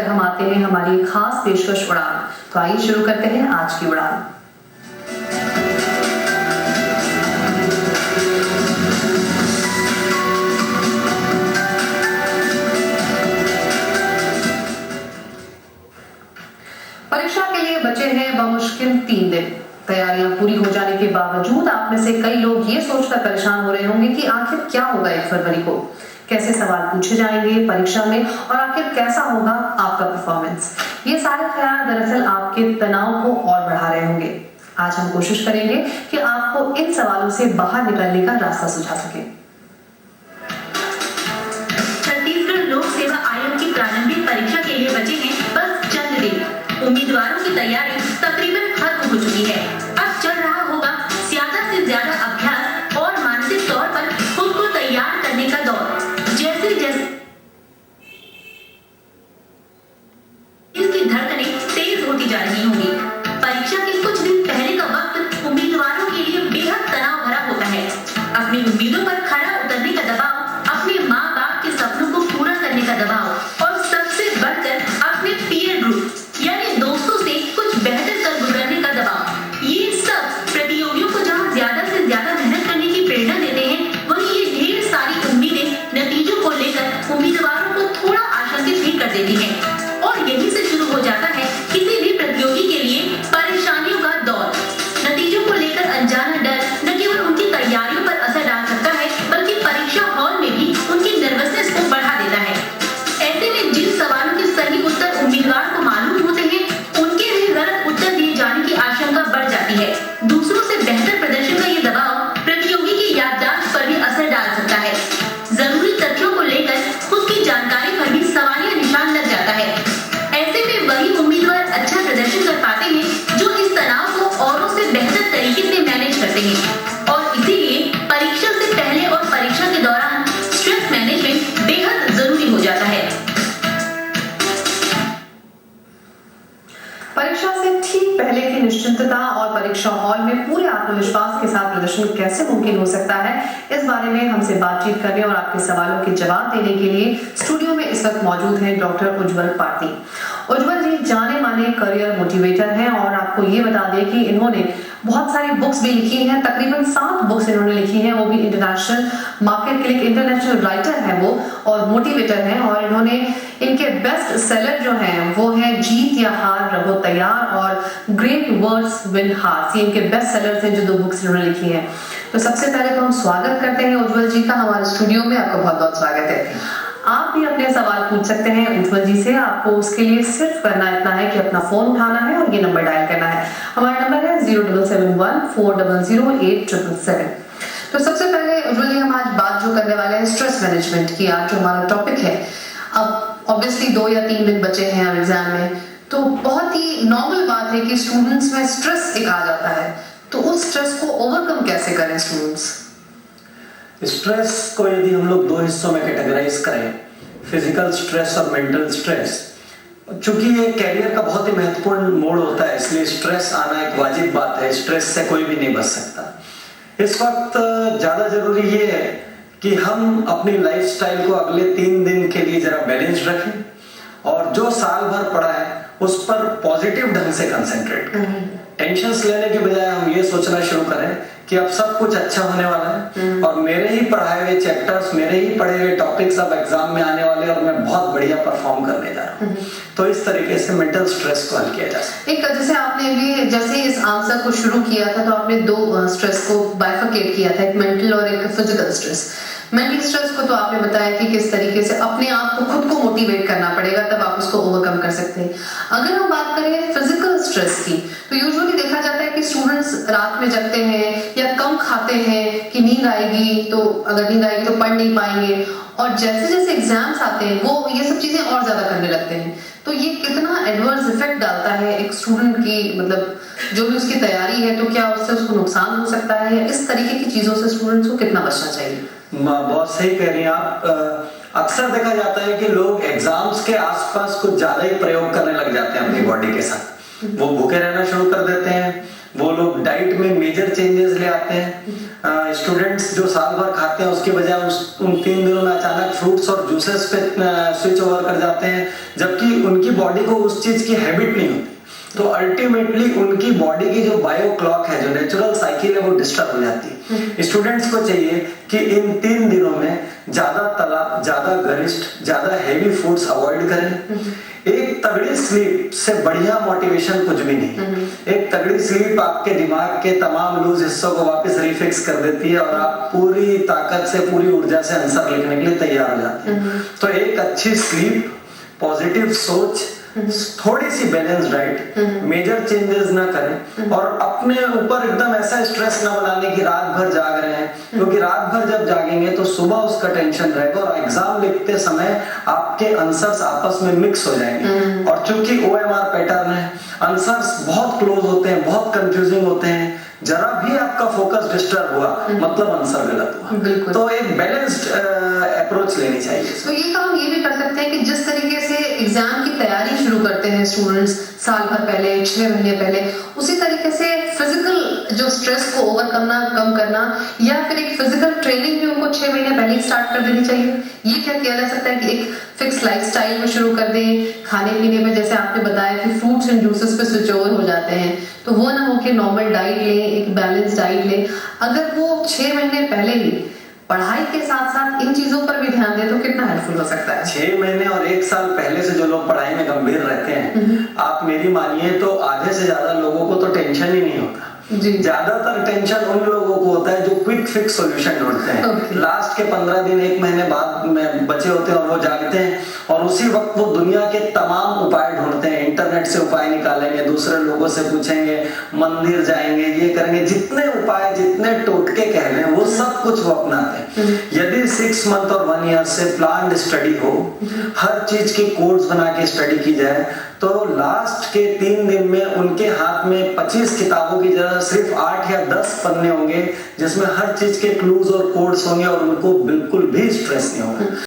हम आते हैं हमारी खास पेशकश उड़ान। तो आइए शुरू करते हैं आज की उड़ान। परीक्षा के लिए बचे हैं बमुश्किल 3 दिन। तैयारियां पूरी हो जाने के बावजूद आप में से कई लोग ये सोचकर परेशान हो रहे होंगे कि आखिर क्या होगा 1 फरवरी को, कैसे सवाल पूछे जाएंगे परीक्षा में और आखिर कैसा होगा आपका परफॉर्मेंस। ये सारे ख्याल दरअसल आपके तनाव को और बढ़ा रहे होंगे। आज हम कोशिश करेंगे कि आपको इन सवालों से बाहर निकलने का रास्ता सुझा सके। छत्तीसगढ़ लोक सेवा आयोग की प्रारंभिक परीक्षा के लिए बचे हैं बस चंद दिन। उम्मीदवारों की तैयारी तकरीबन खत्म हो चुकी है। अब चल रहा होगा ज्यादा से ज्यादा अभ्यास और मानसिक तौर पर खुद को तैयार करने का दौर। जैसे जैसे इसकी धड़कनें तेज होती जा रही होंगी। परीक्षा के कुछ दिन पहले का वक्त उम्मीदवारों के लिए बेहद तनाव भरा होता है। अपनी उम्मीदों पर खरा उतरने का दबाव, अपने माँ बाप के सपनों को पूरा करने का दबाव और सबसे बढ़कर अपने पीयर ग्रुप यानी दोस्तों से कुछ बेहतर कर गुजरने का दबाव। ये सब प्रतियोगियों को जहाँ ज्यादा से ज्यादा मेहनत करने की प्रेरणा देते हैं, वहीं ये ढेर सारी उम्मीदें नतीजों को लेकर उम्मीदवारों को थोड़ा आशंकित भी कर देती हैं। और यहीं से शुरू हो जाता है किसी भी प्रतियोगी के लिए परेशानियों का दौर। नतीजों को लेकर अनजाना डर न केवल उनकी तैयारियों पर असर डाल सकता है, बल्कि परीक्षा हॉल में भी उनकी नर्वसनेस को बढ़ा देता है। ऐसे में जिन सवालों के सही उत्तर उम्मीदवार को मालूम होते हैं, उनके भी गलत उत्तर दिए जाने की आशंका बढ़ जाती है। दूसरों से बेहतर प्रदर्शन का ये दबाव प्रतियोगी की याददाश्त पर भी असर डाल सकता है। जरूरी तथ्यों को लेकर खुद की जानकारी पर भी सवालिया निशान लग जाता है। ऐसे में वही उम्मीदवार अच्छा प्रदर्शन कर पाते हैं जो इस तनाव को औरों से बेहतर तरीके से मैनेज करते हैं। और इसीलिए परीक्षा से पहले और परीक्षा के दौरान स्ट्रेस मैनेजमेंट बेहद जरूरी हो जाता है। परीक्षा से ठीक पहले की निश्चिंतता और परीक्षा हॉल में पूरे आत्मविश्वास के साथ प्रदर्शन कैसे मुमकिन हो सकता है, इस बारे में हमसे बातचीत करने और आपके सवालों के जवाब देने के लिए स्टूडियो में इस वक्त मौजूद हैं डॉक्टर उज्जवल पारधी। उज्जवल जी जाने माने करियर मोटिवेटर हैं और आपको ये बता दें कि इन्होंने बहुत सारी बुक्स भी लिखी हैं। तकरीबन 7 बुक्स इन्होंने लिखी हैं, वो भी इंटरनेशनल मार्केट के लिए इंटरनेशनल राइटर हैं वो और मोटिवेटर हैं। और इन्होंने इनके बेस्ट सेलर जो हैं वो है जीत या हार रहो तैयार और ग्रेट वर्ड्स विन हार्ट्स। ये इनके बेस्ट सेलर्स हैं जो 2 बुक्स इन्होंने लिखी हैं। तो सबसे पहले तो हम स्वागत करते हैं उज्जवल जी का हमारे स्टूडियो में। आपका बहुत बहुत स्वागत है। आप भी अपने सवाल पूछ सकते हैं उज्जवल जी से। आपको उसके लिए सिर्फ करना इतना है कि अपना फोन उठाना है और ये नंबर डायल करना है। हमारा नंबर है 0771 400 8777। तो सबसे पहले उज्जवल जी हम आज बात जो करने वाले हैं स्ट्रेस मैनेजमेंट की। आज जो हमारा टॉपिक है, अब ऑब्वियसली 2 या 3 दिन बचे हैं एग्जाम में, तो बहुत ही नॉर्मल बात है कि स्टूडेंट्स में स्ट्रेस एक आ जाता है। तो उस स्ट्रेस को ओवरकम कैसे करें स्टूडेंट्स? स्ट्रेस को यदि हम लोग 2 हिस्सों में कैटेगराइज करें, फिजिकल स्ट्रेस और मेंटल स्ट्रेस, चूंकि ये कैरियर का बहुत ही महत्वपूर्ण मोड़ होता है, इसलिए स्ट्रेस आना एक वाजिब बात है। स्ट्रेस से कोई भी नहीं बच सकता। इस वक्त ज्यादा जरूरी ये है कि हम अपनी लाइफस्टाइल को अगले 3 दिन के लिए जरा बैलेंस रखें और जो साल भर पड़ा है उस पर पॉजिटिव ढंग से कंसंट्रेट करें। टेंशन्स लेने के बजाय हम ये सोचना शुरू करें कि अब सब कुछ अच्छा होने वाला है और मेरे ही पढ़ाए हुए चैप्टर्स, मेरे ही पढ़े हुए टॉपिक्स अब एग्जाम में आने वाले और मैं बहुत बढ़िया परफॉर्म करने जा रहा हूँ। तो इस तरीके से मेंटल स्ट्रेस को हल किया जा सकता है। एक जैसे आपने भी जैसे इस आंसर को शुरू किया था तो आपने 2 स्ट्रेस को बाइफरकेट किया था, एक मेंटल और एक फिजिकल स्ट्रेस। मेंटल स्ट्रेस को तो आपने बताया कि किस तरीके से अपने आप को खुद को मोटिवेट करना पड़ेगा, तब आप उसको ओवरकम कर सकते हैं। अगर हम बात करें फिजिकल स्ट्रेस की, तो यूजुअली देखा जाता है कि स्टूडेंट्स रात में जगते हैं या कम खाते हैं कि नींद आएगी, तो अगर नींद आएगी तो पढ़ नहीं पाएंगे और जैसे जैसे एग्जाम्स आते हैं वो ये सब चीजें और ज्यादा करने लगते हैं। तो ये कितना एडवर्स इफेक्ट डालता है एक स्टूडेंट की, मतलब जो भी उसकी तैयारी है, तो क्या उससे उसको नुकसान हो सकता है? इस तरीके की चीजों से स्टूडेंट्स को कितना बचना चाहिए? बहुत सही कह रही हैं आप। अक्सर देखा जाता है कि लोग एग्जाम्स के आसपास कुछ ज्यादा ही प्रयोग करने लग जाते हैं अपनी बॉडी के साथ। वो भूखे रहना शुरू कर देते हैं, वो लोग डाइट में मेजर चेंजेस ले आते हैं। स्टूडेंट्स जो साल भर खाते हैं उसके बजाय उन 3 दिनों में अचानक फ्रूट्स और जूसेस पे स्विच ओवर कर जाते हैं, जबकि उनकी बॉडी को उस चीज की हैबिट नहीं होती। तो अल्टीमेटली उनकी बॉडी की जो बायो क्लॉक है, जो नेचुरल साइकिल है, वो डिस्टर्ब हो जाती है। स्टूडेंट्स को चाहिए कि इन 3 दिनों में ज्यादा तला, ज्यादा गरिष्ठ, ज्यादा हेवी फूड्स अवॉइड करें। एक तगड़ी स्लीप से बढ़िया मोटिवेशन कुछ भी नहीं। एक तगड़ी स्लीप आपके दिमाग के तमाम लूज हिस्सों को वापस रिफिक्स कर देती है और आप पूरी ताकत से, पूरी ऊर्जा से आंसर लिखने के लिए तैयार हो जाते हैं। तो एक अच्छी स्लीप, पॉजिटिव सोच, थोड़ी सी बैलेंस डाइट, मेजर चेंजेस ना करें और अपने ऊपर एकदम ऐसा स्ट्रेस ना बनाने की रात भर जाग रहे हैं, क्योंकि रात भर जब जागेंगे तो सुबह उसका टेंशन रहेगा और एग्जाम लिखते समय आपके आंसर्स आपस में मिक्स हो जाएंगे। और चूंकि OMR पैटर्न है, आंसर्स बहुत क्लोज होते हैं, बहुत कंफ्यूजिंग होते हैं, जरा भी आपका फोकस डिस्टर्ब हुआ मतलब आंसर गलत हुआ। तो एक बैलेंस्ड अप्रोच लेनी चाहिए। तो ये काम ये भी कर सकते हैं कि जिस तरीके से एग्जाम की तैयारी शुरू करते हैं स्टूडेंट्स साल भर पहले, 6 महीने पहले, उसी तरीके से फिजिकल जो स्ट्रेस को ओवर करना, कम करना, या फिर एक फिजिकल ट्रेनिंग भी उनको 6 महीने पहले ही स्टार्ट कर देनी चाहिए। ये क्या किया जा सकता है कि एक फिक्स लाइफस्टाइल में शुरू कर दें, खाने पीने में जैसे आपने बताया कि फ्रूट्स एंड जूसेस पे स्विच ओवर हो जाते हैं, तो वो ना हो कि नॉर्मल डाइट लें, एक बैलेंस डाइट लें। अगर वो 6 महीने पहले ही पढ़ाई के साथ साथ इन चीजों पर भी ध्यान दें तो कितना हेल्पफुल हो सकता है। 6 महीने और 1 साल पहले से जो लोग पढ़ाई में गंभीर रहते हैं, आप मेरी मानिए तो आधे से ज्यादा लोगों को तो टेंशन ही नहीं होता। ज्यादातर टेंशन उन लोगों को होता है जो क्विक फिक्स सॉल्यूशन ढूंढते हैं। लास्ट के 15 दिन, 1 महीने बाद में बचे होते हैं और वो जागते हैं और उसी वक्त वो दुनिया के तमाम उपाय ढूंढते हैं। इंटरनेट से उपाय निकालेंगे, दूसरे लोगों से पूछेंगे, मंदिर जाएंगे, ये करेंगे, जितने उपाय, जितने टोटके कह लें, वो सब कुछ वो अपनाते हैं। यदि 6 मंथ और 1 ईयर से प्लान्ड स्टडी हो, हर चीज की कोड्स बना के स्टडी की जाए, तो लास्ट के 3 दिन में उनके हाथ में 25 किताबों की जगह सिर्फ 8 या 10 पन्ने होंगे, जिसमें हर चीज के क्लूज और कोड्स होंगे और उनको बिल्कुल भी स्ट्रेस नहीं होगा।